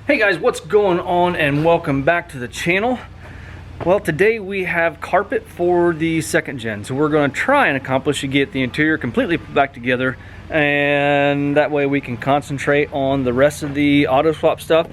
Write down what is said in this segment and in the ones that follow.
Hey guys, what's going on, and welcome back to the channel. Well, today we have carpet for the second gen, so we're going to try and accomplish to get the interior completely back together, and that way we can concentrate on the rest of the auto swap stuff.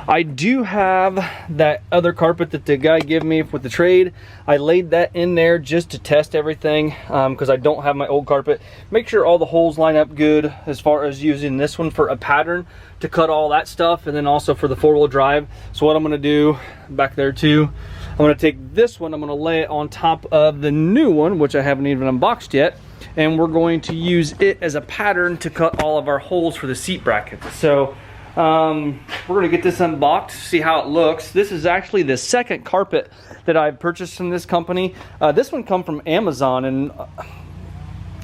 I do have that other carpet that the guy gave me with the trade. I laid that in there just to test everything because I don't have my old carpet. Make sure all the holes line up good as far as using this one for a pattern to cut all that stuff, and then also for the four-wheel drive. So what I'm going to do back there too, I'm going to take this one, I'm going to lay it on top of the new one, which I haven't even unboxed yet, and we're going to use it as a pattern to cut all of our holes for the seat bracket. So we're going to get this unboxed, see how it looks. This is actually the second carpet that I've purchased from this company. This one come from Amazon, and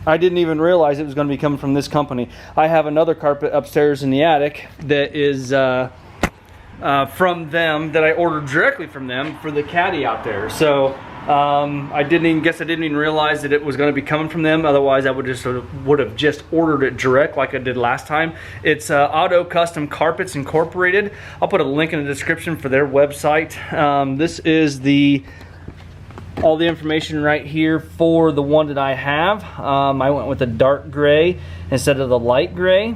I didn't even realize it was going to be coming from this company. I have another carpet upstairs in the attic that is from them, that I ordered directly from them for the caddy out there. So I didn't even realize that it was going to be coming from them. Otherwise, I would have just ordered it direct like I did last time. It's Auto Custom Carpets Incorporated. I'll put a link in the description for their website. This is all the information right here for the one that I have. I went with the dark gray instead of the light gray.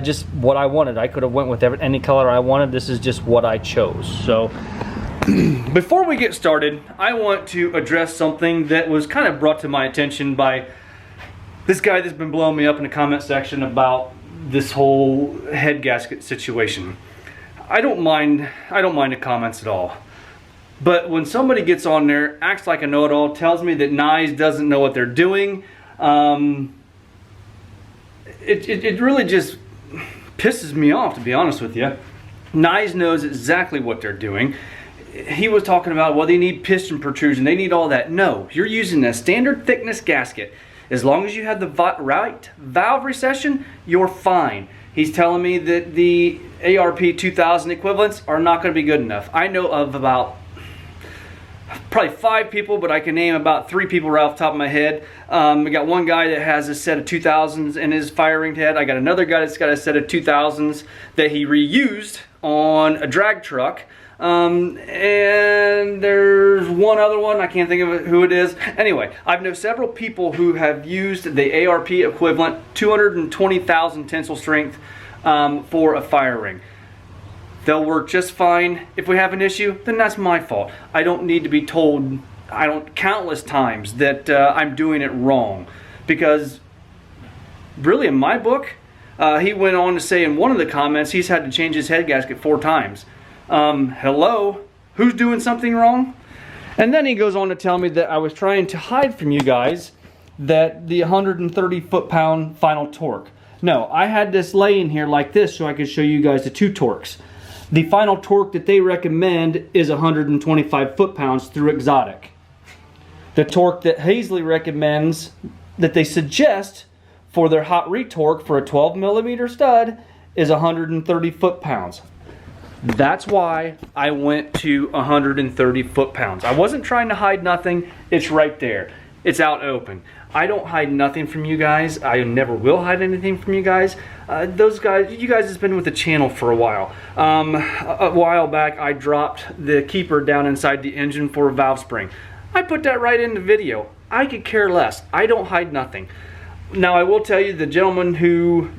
Just what I wanted. I could have went with any color I wanted. This is just what I chose. So before we get started, I want to address something that was kind of brought to my attention by this guy that's been blowing me up in the comment section about this whole head gasket situation. I don't mind the comments at all. But when somebody gets on there, acts like a know-it-all, tells me that Nyes doesn't know what they're doing, it really just pisses me off, to be honest with you. Nyes knows exactly what they're doing. He was talking about, well, they need piston protrusion, they need all that. No, you're using a standard thickness gasket. As long as you have the right valve recession, you're fine. He's telling me that the ARP 2000 equivalents are not going to be good enough. I know of about probably 5 people, but I can name about 3 people right off the top of my head. We got one guy that has a set of 2000s in his firing head. I got another guy that's got a set of 2000s that he reused on a drag truck. And there's one other one, I can't think of who it is. Anyway, I've known several people who have used the ARP equivalent 220,000 tensile strength for a fire ring. They'll work just fine. If we have an issue, then that's my fault. I don't need to be told countless times that I'm doing it wrong. Because really, in my book, he went on to say in one of the comments he's had to change his head gasket 4 times. Hello? Who's doing something wrong? And then he goes on to tell me that I was trying to hide from you guys that the 130 foot-pound final torque. No, I had this laying here like this so I could show you guys the 2 torques. The final torque that they recommend is 125 foot-pounds through Exotic. The torque that Hazley recommends, that they suggest for their hot retorque for a 12 millimeter stud, is 130 foot-pounds. That's why I went to 130 foot-pounds. I wasn't trying to hide nothing. It's right there. It's out open. I don't hide nothing from you guys. I never will hide anything from you guys. You guys has been with the channel for a while. A while back, I dropped the keeper down inside the engine for a valve spring. I put that right in the video. I could care less. I don't hide nothing. Now, I will tell you, the gentleman who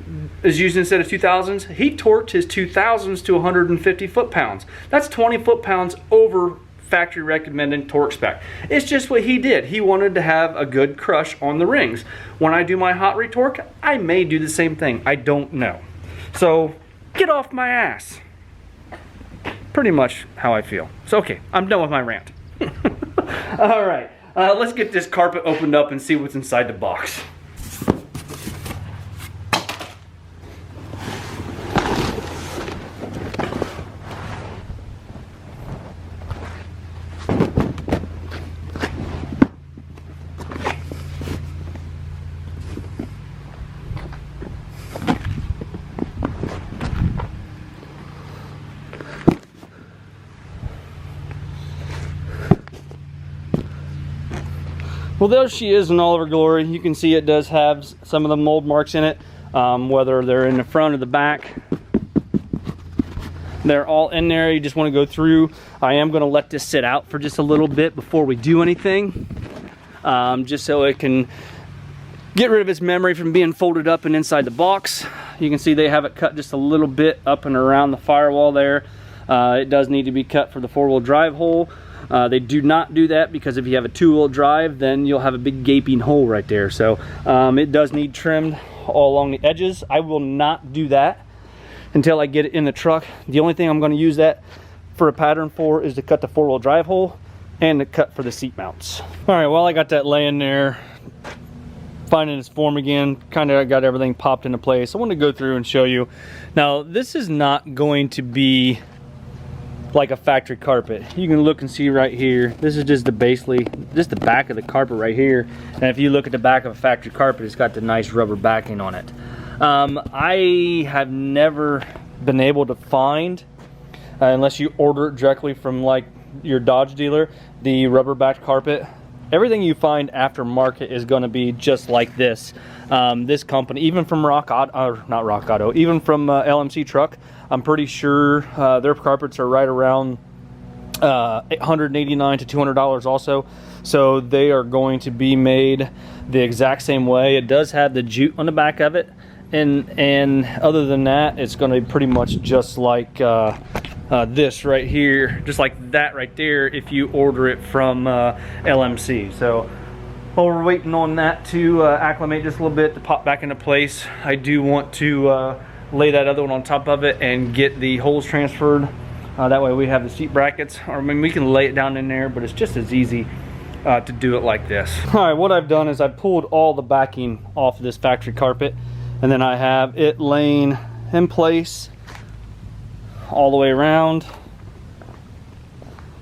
is using instead of 2000s, he torqued his 2000s to 150 foot-pounds. That's 20 foot-pounds over factory recommended torque spec. It's just what he did. He wanted to have a good crush on the rings. When I do my hot retorque, I may do the same thing. I don't know. So get off my ass. Pretty much how I feel. So okay, I'm done with my rant. All right, let's get this carpet opened up and see what's inside the box. Well, there she is in all of her glory. You can see it does have some of the mold marks in it, whether they're in the front or the back. They're all in there. You just want to go through. I am going to let this sit out for just a little bit before we do anything, just so it can get rid of its memory from being folded up and inside the box. You can see they have it cut just a little bit up and around the firewall there. It does need to be cut for the 4-wheel drive hole. They do not do that because if you have a 2-wheel drive, then you'll have a big gaping hole right there. So it does need trimmed all along the edges. I will not do that until I get it in the truck. The only thing I'm going to use that for a pattern for is to cut the 4-wheel drive hole and to cut for the seat mounts. All right, well, I got that laying there, finding its form again, kind of got everything popped into place. I want to go through and show you. Now, this is not going to be like a factory carpet. You can look and see right here, this is just basically just the back of the carpet right here. And if you look at the back of a factory carpet, it's got the nice rubber backing on it. I have never been able to find, unless you order it directly from like your Dodge dealer, the rubber backed carpet. Everything you find aftermarket is going to be just like this. This company, even from Rock Auto, or not Rock Auto, even from LMC Truck, I'm pretty sure their carpets are right around $189 to $200 also. So they are going to be made the exact same way. It does have the jute on the back of it, and other than that, it's going to be pretty much just like this right here, just like that right there if you order it from LMC. So while we're waiting on that to acclimate just a little bit to pop back into place, I do want to lay that other one on top of it and get the holes transferred. That way we have the seat brackets, or I mean, we can lay it down in there, but it's just as easy to do it like this. All right, what I've done is I've pulled all the backing off of this factory carpet, and then I have it laying in place all the way around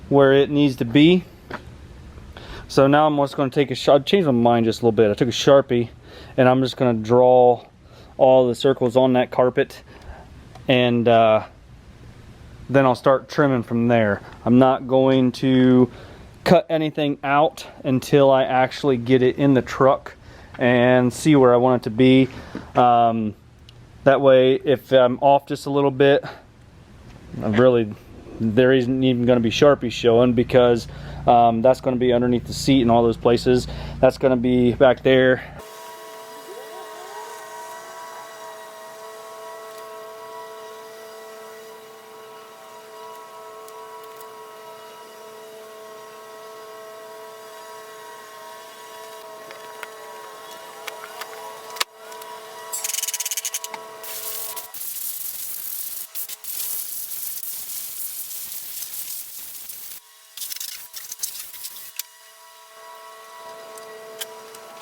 where it needs to be. So now I'm just going to take I've changed my mind just a little bit. I took a Sharpie and I'm just going to draw all the circles on that carpet, and then I'll start trimming from there. I'm not going to cut anything out until I actually get it in the truck and see where I want it to be. That way, if I'm off just a little bit, there isn't even going to be Sharpies showing, because that's going to be underneath the seat and all those places. That's going to be back there.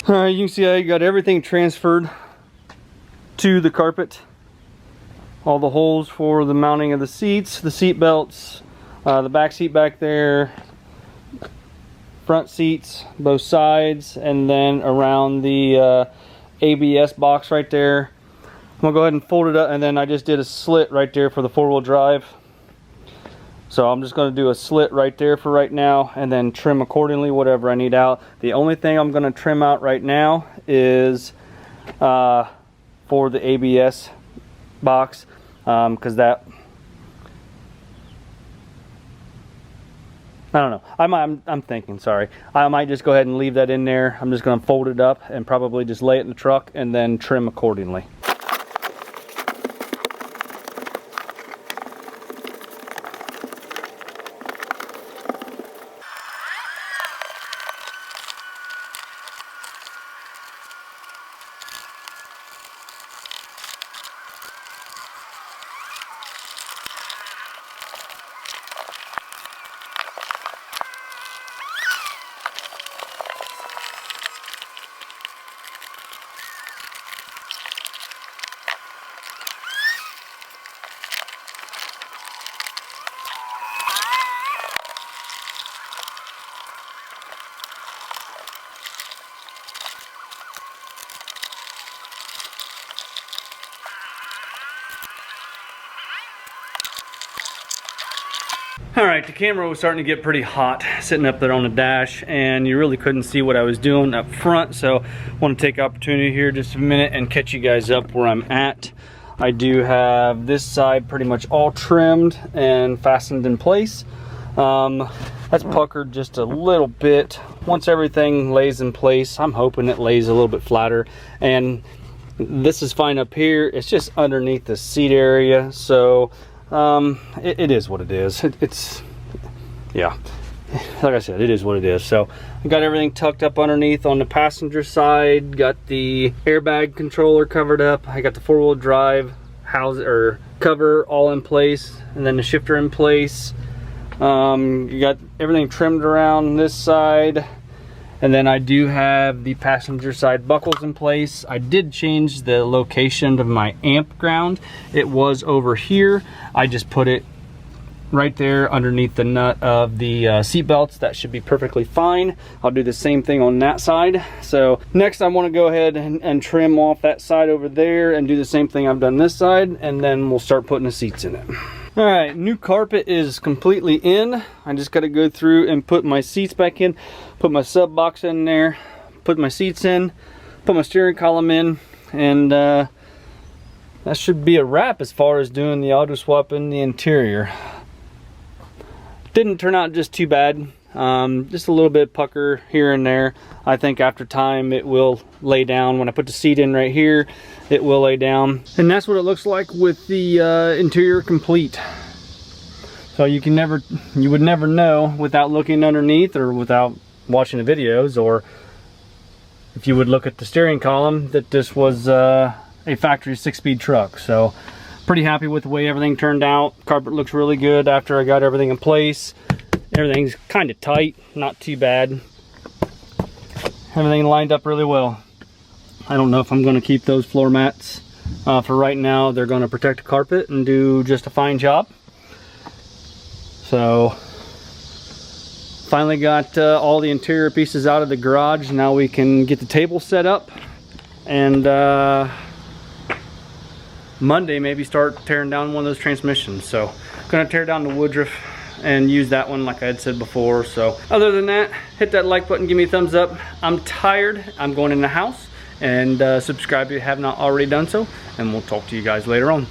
Alright, you can see I got everything transferred to the carpet. All the holes for the mounting of the seats, the seat belts, the back seat back there, front seats, both sides, and then around the ABS box right there. I'm going to go ahead and fold it up, and then I just did a slit right there for the 4-wheel drive. So I'm just going to do a slit right there for right now, and then trim accordingly whatever I need out. The only thing I'm going to trim out right now is for the ABS box, because that, I don't know. I'm thinking, sorry. I might just go ahead and leave that in there. I'm just going to fold it up and probably just lay it in the truck and then trim accordingly. Alright, the camera was starting to get pretty hot sitting up there on the dash, and you really couldn't see what I was doing up front, so I want to take opportunity here just a minute and catch you guys up where I'm at. I do have this side pretty much all trimmed and fastened in place. That's puckered just a little bit. Once everything lays in place, I'm hoping it lays a little bit flatter. And this is fine up here. It's just underneath the seat area. So it is what it is. It's yeah, like I said, it is what it is. So I got everything tucked up underneath on the passenger side. Got the airbag controller covered up. I got the four-wheel drive cover all in place, and then the shifter in place. You got everything trimmed around this side, and then I do have the passenger side buckles in place. I did change the location of my amp ground. It was over here. I just put it right there underneath the nut of the seat belts. That should be perfectly fine. I'll do the same thing on that side. So next I want to go ahead and trim off that side over there and do the same thing I've done this side, and then we'll start putting the seats in it. All right, new carpet is completely in. I just got to go through and put my seats back in, put my sub box in there, put my seats in, put my steering column in, and that should be a wrap as far as doing the auto swap in the interior. Didn't turn out just too bad. Just a little bit of pucker here and there. I think after time it will lay down. When I put the seat in right here, it will lay down. And that's what it looks like with the interior complete. So you would never know without looking underneath or without watching the videos, or if you would look at the steering column, that this was a factory 6-speed truck. So pretty happy with the way everything turned out. Carpet looks really good after I got everything in place. Everything's kind of tight, not too bad. Everything lined up really well. I don't know if I'm going to keep those floor mats. For right now, they're going to protect the carpet and do just a fine job. So, finally got all the interior pieces out of the garage. Now we can get the table set up, and Monday maybe start tearing down one of those transmissions. So, gonna tear down the Woodruff and use that one like I had said before. So other than that, hit that like button, give me a thumbs up. I'm tired, I'm going in the house, and subscribe if you have not already done so, and we'll talk to you guys later on.